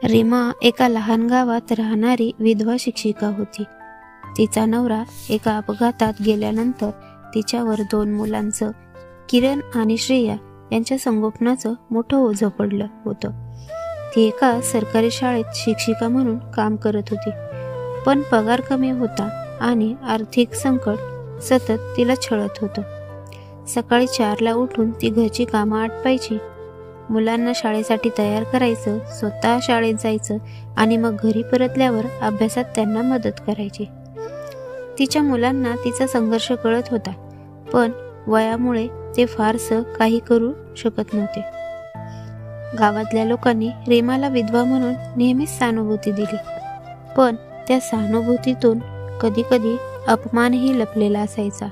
रीमा एका लहान गावात राहणारी विधवा शिक्षिका होती. तिचा नवरा एका अपघातात गेल्यानंतर तिच्यावर 2 मुलांचं, किरण आणि श्रेया यांच्या संगोपनाचं मोठं ओझं पडलं होतं. ती एका सरकारी शाळेत शिक्षिका म्हणून काम करत होती, पण पगार कमी होता आणि आर्थिक संकट सतत तिला छळत होतं. सकाळी 4ला उठून ती घरची कामं आटपायची, मुलांना शाळेसाठी तयार करायचं, स्वतः शाळेत जायचं आणि मग घरी परतल्यावर अभ्यासात त्यांना मदत करायची. तिच्या मुलांना तिचा संघर्ष कळत होता, पण वयामुळे ते फारसं काही करू शकत नव्हते. गावातल्या लोकांनी रीमाला विधवा म्हणून नेहमीच सहानुभूती दिली, पण त्या सहानुभूतीतून कधी कधी अपमानही लपलेला असायचा.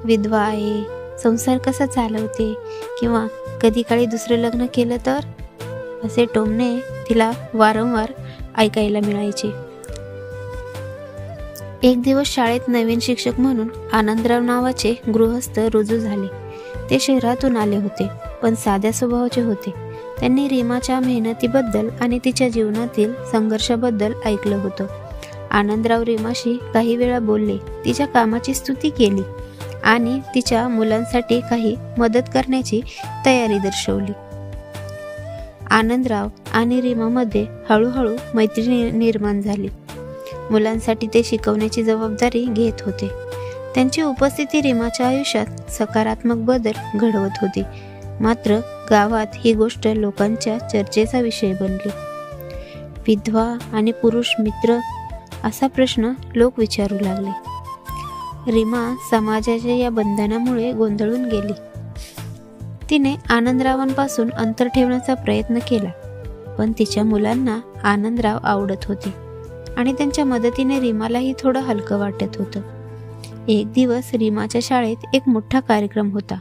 विधवा आहे, संसार कसा चालवते, किंवा कधी काळी दुसरं लग्न केलं तर, असे टोमणे तिला वारंवार ऐकायला मिळायचे. एक दिवस शाळेत नवीन शिक्षक म्हणून आनंदराव नावाचे गृहस्थ रुजू झाले. ते शहरातून आले होते, पण साध्या स्वभावाचे होते. त्यांनी रीमाच्या मेहनतीबद्दल आणि तिच्या जीवनातील संघर्षाबद्दल ऐकलं होतं. आनंदराव रीमाशी काही वेळा बोलले, तिच्या कामाची स्तुती केली आणि तिच्या मुलांसाठी काही मदत करण्याची तयारी दर्शवली. आनंदराव आणि रीमामध्ये हळूहळू मैत्री निर्माण झाली. मुलांसाठी ते शिकवण्याची जबाबदारी घेत होते. त्यांची उपस्थिती रीमाच्या आयुष्यात सकारात्मक बदल घडवत होती. मात्र गावात ही गोष्ट लोकांच्या चर्चेचा विषय बनली. विधवा आणि पुरुष मित्र असा प्रश्न लोक विचारू लागले. रीमा समाजाच्या या बंधनामुळे गोंधळून गेली. तिने आनंदरावांपासून अंतर ठेवण्याचा प्रयत्न केला, पण तिच्या मुलांना आनंदराव आवडत होते आणि त्यांच्या मदतीने रीमालाही थोडं हलकं वाटत होतं. एक दिवस रीमाच्या शाळेत एक मोठा कार्यक्रम होता,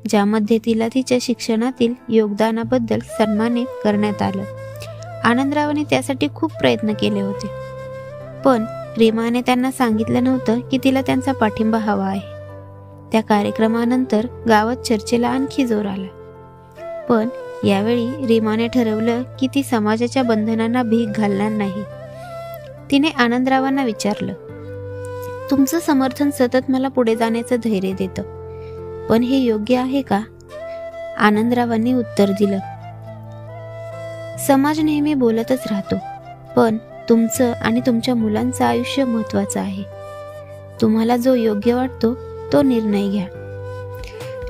ज्यामध्ये तिला तिच्या शिक्षणातील योगदानाबद्दल सन्मानित करण्यात आलं. आनंदरावांनी त्यासाठी खूप प्रयत्न केले होते, पण रीमाने त्यांना सांगितलं नव्हतं की तिला त्यांचा पाठिंबा हवा आहे. त्या कार्यक्रमानंतर गावात चर्चेला आणखी जोर आला, पण यावेळी रीमाने ठरवलं की ती समाजाच्या बंधनांना भीक घालणार नाही. तिने आनंदरावांना विचारलं, तुमचं समर्थन सतत मला पुढे जाण्याचं धैर्य देतं, पण हे योग्य आहे का? आनंदरावांनी उत्तर दिलं, समाज नेहमी बोलतच राहतो, पण तुमचं आणि तुमच्या मुलांचं आयुष्य महत्वाचं आहे. तुम्हाला जो योग्य वाटतो तो निर्णय घ्या.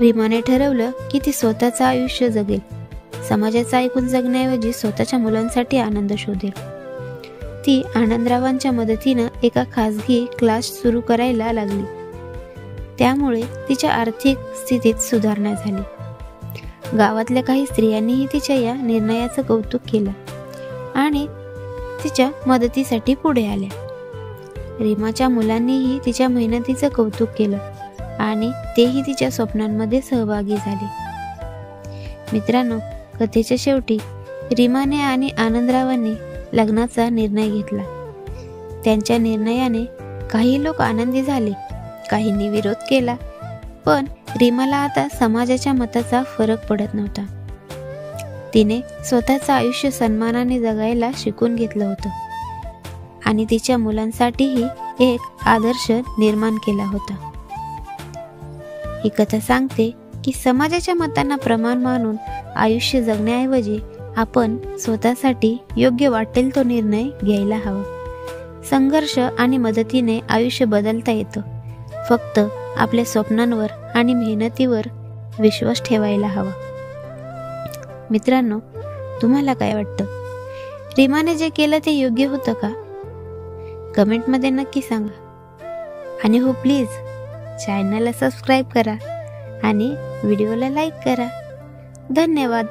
रीमाने ठरवलं की ती स्वतःचं आयुष्य जगेल, समाजाचं ऐकून जगण्याऐवजी स्वतःच्या मुलांसाठी आनंद शोधेल. ती आनंदरावांच्या मदतीनं एका खासगी क्लास सुरू करायला लागली. त्यामुळे तिच्या आर्थिक स्थितीत सुधारणा झाली. गावातल्या काही स्त्रियांनीही तिच्या या निर्णयाचं कौतुक केलं आणि तिच्या मदतीसाठी पुढे आल्या. रीमाच्या मुलांनीही तिच्या मेहनतीचं कौतुक केलं आणि तेही तिच्या स्वप्नांमध्ये सहभागी झाले. मित्रांनो, कथेच्या शेवटी रीमाने आणि आनंदरावांनी लग्नाचा निर्णय घेतला. त्यांच्या निर्णयाने काही लोक आनंदी झाले, काहींनी विरोध केला, पण रीमाला आता समाजाच्या मताचा फरक पडत नव्हता. तिने स्वतःचं आयुष्य सन्मानाने जगायला शिकून घेतलं होतं आणि तिच्या मुलांसाठीही एक आदर्श निर्माण केला होता. ही कथा सांगते की समाजाच्या मतांना प्रमाण मानून आयुष्य जगण्याऐवजी आपण स्वतःसाठी योग्य वाटेल तो निर्णय घ्यायला हवा. संघर्ष आणि मदतीने आयुष्य बदलता येतं. फक्त आपल्या स्वप्नांवर आणि मेहनतीवर विश्वास ठेवायला हवा. मित्रांनो, तुम्हाला काय वाटतं? रीमाने जे केलं ते योग्य होतं का? कमेंटमध्ये नक्की सांगा. आणि हो, प्लीज चॅनलला सबस्क्राईब करा आणि व्हिडिओला लाईक करा. धन्यवाद.